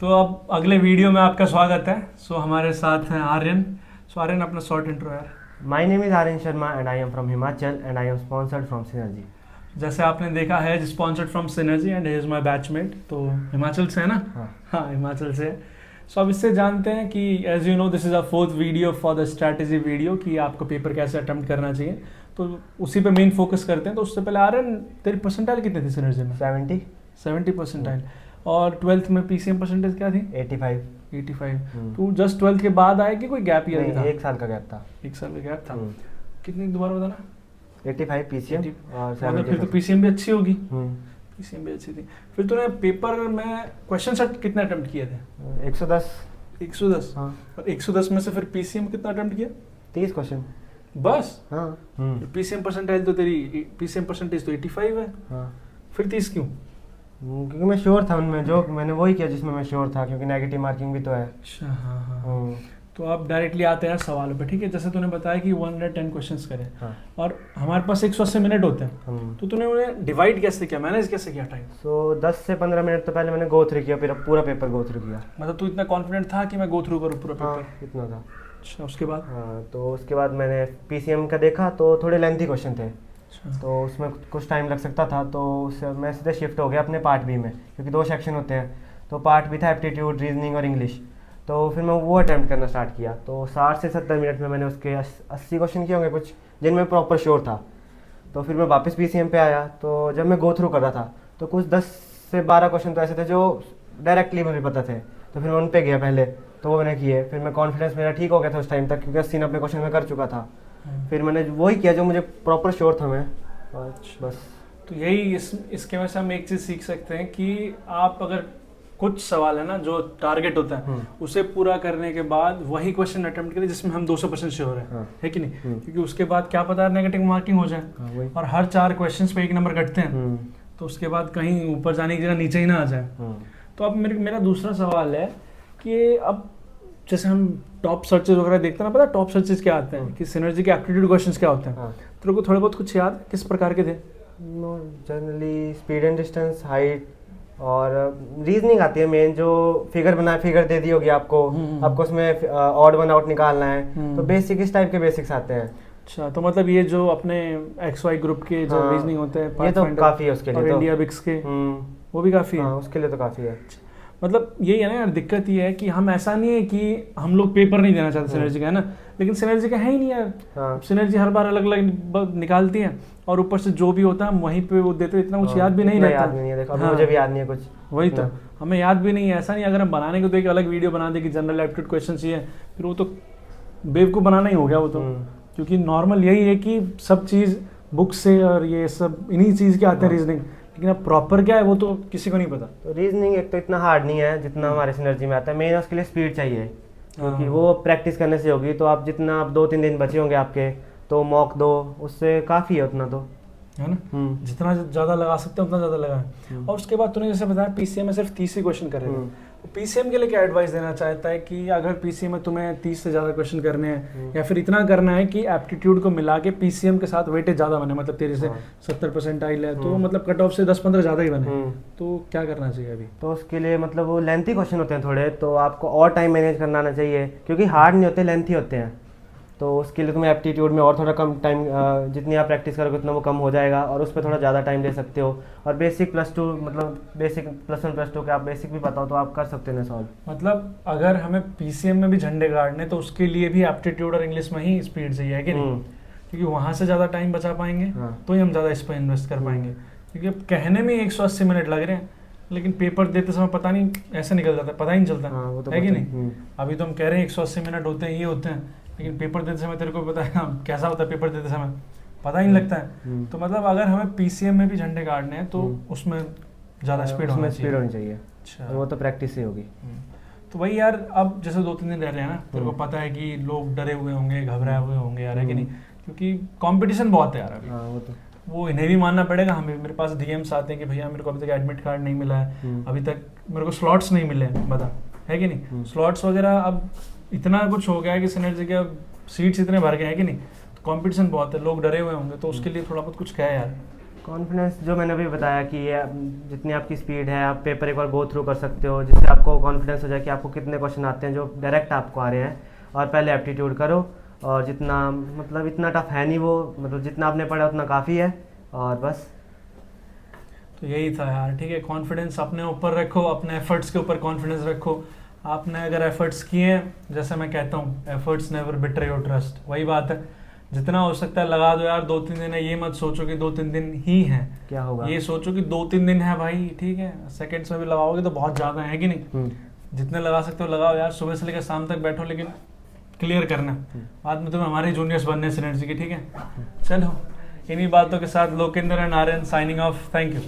तो अब अगले वीडियो में आपका स्वागत है। हमारे साथ हैं आर्यन। आर्यन, अपना शॉर्ट इंट्रो यार। My name is Aryan Sharma and I am from Himachal and I am sponsored from Synergy. जैसे आपने देखा है, sponsored from synergy and is my batchmate. तो हिमाचल से है ना? हाँ, हिमाचल से। अब इससे जानते हैं कि as you know this is a fourth video for the strategy video कि आपको पेपर कैसे अटेम्प्ट करना चाहिए। तो उसी पे मेन फोकस करते हैं। तो उससे पहले आर्यन, तेरी परसेंटाइल कितनी थी सिनर्जी में? 70 परसेंटाइल। और ट्वेल्थ में पीसीएम परसेंटेज क्या थी? 85। तू जस्ट ट्वेल्थ के बाद आया कि कोई गैप ईयर था? एक साल का गैप था। एक साल का गैप था। कितनी दोबारा बताना? 85 पीसीएम और 70। फिर तो पीसीएम भी अच्छी होगी। पीसीएम भी अच्छी थी। फिर तूने पेपर में क्वेश्चन सेट कितने अटेम्प्ट किए थे? 110। हाँ। और 110 में से फिर पीसीएम कितना अटेम्प्ट किया? 30 क्वेश्चन बस। हाँ। पीसीएम परसेंटाइल तो तेरी पीसीएम परसेंटेज तो 85 है। हाँ। फिर 30 क्यों? क्योंकि मैं श्योर था उनमें, जो मैंने वही किया जिसमें मैं श्योर था, क्योंकि नेगेटिव मार्किंग भी तो है। अच्छा, हाँ। तो आप डायरेक्टली आते हैं सवालों पे, ठीक है? जैसे तूने बताया कि 110 क्वेश्चंस करें। हाँ। और हमारे पास 180 मिनट होते हैं। तो तूने उन्हें डिवाइड कैसे किया, मैनेज कैसे किया टाइम? 10 से 15 मिनट तो पहले मैंने गो थ्रू किया, फिर पूरा पेपर गो थ्रू किया। मतलब तू इतना कॉन्फिडेंट था कि मैं गो थ्रू करूँ पूरा पेपर? इतना था। अच्छा, उसके बाद? हाँ, तो उसके बाद मैंने पीसीएम का देखा तो थोड़े लेंथी क्वेश्चन थे। तो उसमें कुछ टाइम लग सकता था, तो उससे मैं सीधे शिफ्ट हो गया अपने पार्ट बी में, क्योंकि 2 सेक्शन होते हैं। तो पार्ट बी था एप्टीट्यूड, रीजनिंग और इंग्लिश। तो फिर मैं वो अटैम्प्ट करना स्टार्ट किया। तो 60 से 70 मिनट में मैंने उसके 80 क्वेश्चन किए होंगे कुछ, जिनमें प्रॉपर श्योर था। तो फिर मैं वापस पीसीएम पे आया। तो जब मैं गो थ्रू कर रहा था तो कुछ 10 से 12 क्वेश्चन तो ऐसे थे जो डायरेक्टली मुझे पता थे। तो फिर मैं उन पे गया पहले, तो वो मैंने किए। फिर मैं कॉन्फिडेंस मेरा ठीक हो गया था उस टाइम तक, क्योंकि 80-90 क्वेश्चन मैं कर चुका था। फिर मैंने वही किया जो मुझे प्रॉपर श्योर था मैं। बस। तो यही इसके वजह से हम एक चीज़ सीख सकते हैं कि आप अगर कुछ सवाल है ना जो टारगेट होता है उसे पूरा करने के बाद वही क्वेश्चन अटेम्प्ट करें जिसमें हम 200% श्योर है कि नहीं? क्योंकि उसके बाद क्या पता नेगेटिव मार्किंग हो जाए और हर 4 क्वेश्चंस पे 1 नंबर कटते हैं। तो उसके बाद कहीं ऊपर जाने की जगह नीचे ही ना आ जाए। तो अब मेरा दूसरा सवाल है कि अब जैसे हम टॉप सर्चेज वगैरह देखते हैं ना, पता है टॉप सर्चेज क्या आते हैं कि सिनर्जी के एप्टीट्यूड क्वेश्चंस क्या होते हैं? तेरे को थोड़े बहुत कुछ याद किस प्रकार के थे? Generally speed and distance, height और रीजनिंग आती है मेन, जो फिगर दे दी होगी आपको उसमें ऑड वन आउट निकालना है। तो बेसिक इस टाइप के बेसिक्स आते हैं। अच्छा, तो मतलब ये जो अपने XY ग्रुप के जो रीजनिंग होते हैं, ये तो काफी है उसके लिए। और इंडिया बिक्स के वो भी काफी है। उसके लिए तो काफी है। मतलब यही है ना यार, दिक्कत ये है कि हम ऐसा नहीं है कि हम लोग पेपर नहीं देना चाहते सिनर्जी का, है ना? लेकिन सिनर्जी का है ही नहीं यार। सिनर्जी हर बार अलग अलग निकालती है और ऊपर से जो भी होता है हम वहीं पे वो देते, इतना कुछ याद भी नहीं रहता। मुझे भी याद नहीं है कुछ। वही तो, हमें याद भी नहीं है। ऐसा नहीं अगर हम बनाने को तो एक अलग वीडियो बना दे कि जनरल एप्टीट्यूड क्वेश्चन चाहिए, फिर वो तो बेवकूफ़ बनाना ही हो गया वो तो। क्योंकि नॉर्मल यही है कि सब चीज़ बुक से और ये सब इन्हीं चीज़ के आते हैं रीजनिंग, लेकिन अब प्रॉपर क्या है वो तो किसी को नहीं पता। तो रीजनिंग एक तो इतना हार्ड नहीं है जितना हमारे सिनर्जी में आता है। मेन उसके लिए स्पीड चाहिए, क्योंकि वो प्रैक्टिस करने से होगी। तो आप जितना आप 2-3 दिन बचे होंगे आपके, तो मॉक दो, उससे काफ़ी है उतना तो, है ना? जितना ज़्यादा लगा सकते हैं उतना ज़्यादा लगाएं। और उसके बाद तूने जैसे बताया पीसीएम में सिर्फ 30 ही क्वेश्चन करेगा। तो पीसीएम के लिए क्या एडवाइस देना चाहता है कि अगर पीसीएम में तुम्हें 30 से ज़्यादा क्वेश्चन करने हैं या फिर इतना करना है कि एप्टीट्यूड को मिला के पीसीएम के साथ वेटेज ज़्यादा बने, मतलब तेरे से 70 परसेंटाइल है तो मतलब कट ऑफ से 10-15 ज़्यादा ही बने, तो क्या करना चाहिए अभी? तो उसके लिए मतलब वो लेंथी क्वेश्चन होते हैं थोड़े, तो आपको और टाइम मैनेज करना आना चाहिए, क्योंकि हार्ड नहीं होते, लेंथी होते हैं। तो उसके लिए तुम्हें एप्टीट्यूड में और थोड़ा कम टाइम, जितनी आप प्रैक्टिस करोगे उतना वो कम हो जाएगा और उस पर थोड़ा ज़्यादा टाइम दे सकते हो। और बेसिक +2 मतलब बेसिक +1 +2 के आप बेसिक भी पता हो तो आप कर सकते हैं सॉल्व। मतलब अगर हमें पीसीएम में भी झंडे गाड़ने तो उसके लिए भी एप्टीट्यूड और इंग्लिश में ही स्पीड चाहिए, है कि नहीं? क्योंकि वहाँ से ज़्यादा टाइम बचा पाएंगे तो ही हम ज़्यादा इस पर इन्वेस्ट कर पाएंगे। क्योंकि अब कहने में 180 मिनट लग रहे हैं, लेकिन पेपर देते समय पता नहीं ऐसे निकल जाता है, पता ही नहीं चलता, है कि नहीं? अभी तो हम कह रहे हैं 180 मिनट होते हैं, ये होते हैं, लेकिन पेपर देते समय तेरे को पता है कैसा होता है पेपर देते समय, पता ही नहीं लगता है। तो मतलब अगर हमें पीसीएम में भी झंडे गाड़ने हैं तो उसमें ज़्यादा स्पीड होनी चाहिए। अच्छा, वो तो प्रैक्टिस ही होगी। तो वही यार, अब जैसे 2-3 दिन रह रहे हैं ना, तेरे को पता है कि लोग डरे हुए होंगे, घबराए हुए होंगे यार, है कि नहीं? क्योंकि कंपटीशन बहुत है यार अभी। वो इन्हें भी मानना पड़ेगा, हमें मेरे पास डीएम्स आते हैं कि भैया मेरे को अभी तक एडमिट कार्ड नहीं मिला है, अभी तक मेरे को स्लॉट्स नहीं मिले, बता, है कि नहीं? स्लॉट्स वगैरह अब इतना कुछ हो गया है कि सिनर्जी के अब सीट्स इतने भर गए हैं कि नहीं, तो कंपटीशन बहुत है, लोग डरे हुए होंगे। तो उसके लिए थोड़ा बहुत कुछ क्या है यार, कॉन्फिडेंस जो मैंने अभी बताया कि ये जितनी आपकी स्पीड है, आप पेपर एक बार गो थ्रू कर सकते हो, जिससे आपको कॉन्फिडेंस हो जाए कि आपको कितने क्वेश्चन आते हैं जो डायरेक्ट आपको आ रहे हैं, और पहले एप्टीट्यूड करो, और जितना मतलब इतना टफ है नहीं वो, मतलब जितना आपने पढ़ा उतना काफ़ी है, और बस। तो यही था यार, ठीक है, कॉन्फिडेंस अपने ऊपर रखो, अपने एफर्ट्स के ऊपर कॉन्फिडेंस रखो। आपने अगर एफर्ट्स किए हैं, जैसे मैं कहता हूँ, efforts never betray your trust, वही बात है, जितना हो सकता है लगा दो यार। 2-3 दिन है, ये मत सोचो कि 2-3 दिन ही है, क्या होगा, ये सोचो कि 2-3 दिन है भाई, ठीक है। सेकंड्स में भी लगाओगे तो बहुत ज़्यादा है कि नहीं, जितने लगा सकते हो लगाओ यार, सुबह से लेकर शाम तक बैठो, लेकिन क्लियर करना। बाद में तुम्हें हमारे जूनियर्स बनने सिनर्जी की, ठीक है। चलो, इन्हीं बातों के साथ Lokendra and Aryan signing off. Thank you.